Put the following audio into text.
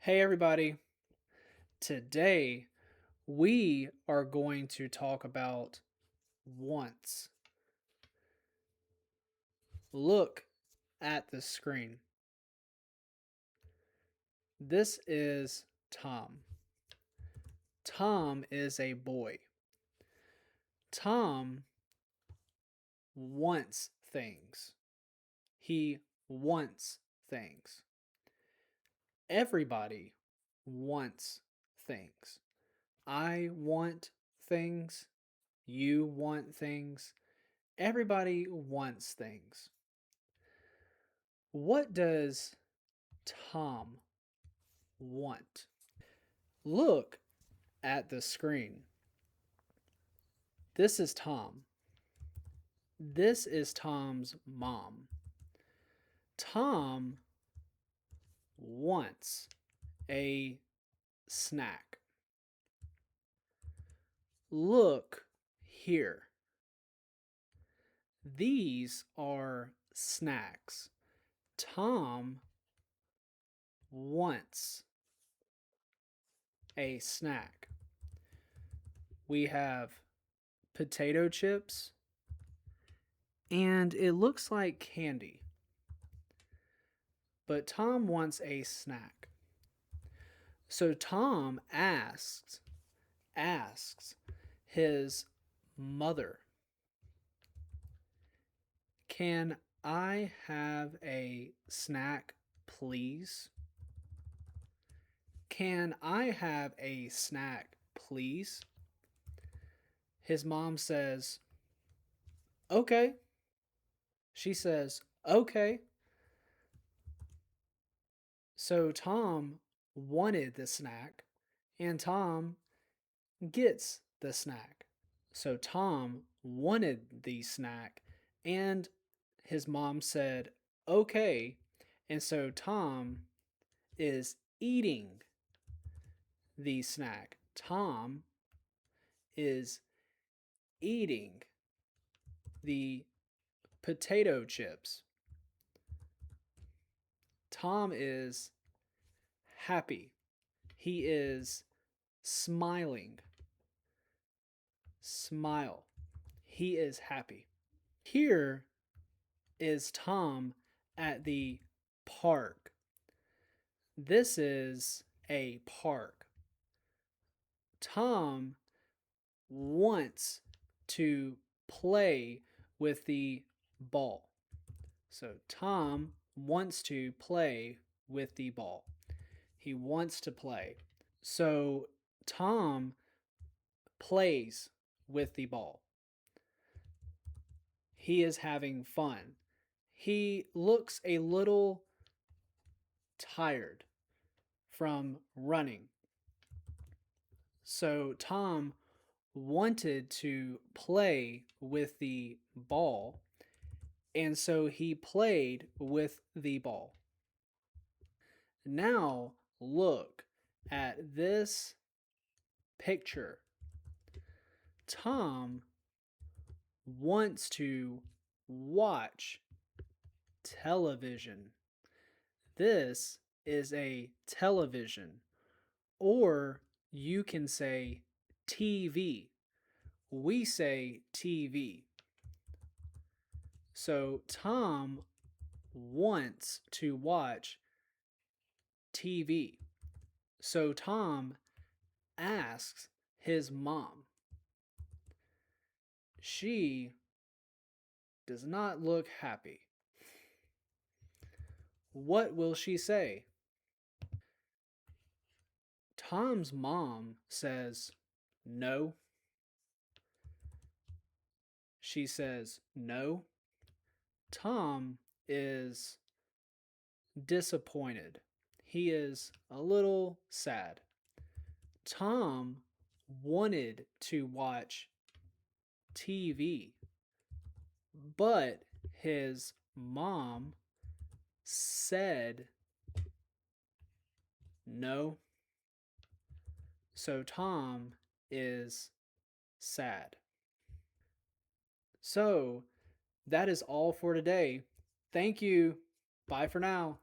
Hey everybody, today we are going to talk about once. Look at the screen. This is Tom. Tom is a boy. Tom wants things. He wants things. Everybody wants things. I want things. You want things. Everybody wants things. What does Tom want? Look at the screen. This is Tom. This is Tom's mom. Tom wants a snack. Look here. These are snacks. Tom wants a snack. We have potato chips, and it looks like candy. But Tom wants a snack. So Tom asks his mother, "Can I have a snack, please? Can I have a snack, please?" His mom says, "Okay." She says, "Okay." So Tom wanted the snack, and Tom gets the snack. So Tom wanted the snack, and his mom said, "Okay." And so Tom is eating the snack. Tom is eating the potato chips. Tom is happy. He is smiling. Smile. He is happy. Here is Tom at the park. This is a park. Tom wants to play with the ball. So Tom wants to play with the ball. He wants to play. So Tom plays with the ball. He is having fun. He looks a little tired from running. So Tom wanted to play with the ball, and so he played with the ball. Now look at this picture. Tom wants to watch television. This is a television, or you can say TV. We say TV. So Tom wants to watch TV. So Tom asks his mom. She does not look happy. What will she say? Tom's mom says, "No." She says, "No." Tom is disappointed. He is a little sad. Tom wanted to watch TV, but his mom said no. So Tom is sad. So that is all for today. Thank you. Bye for now.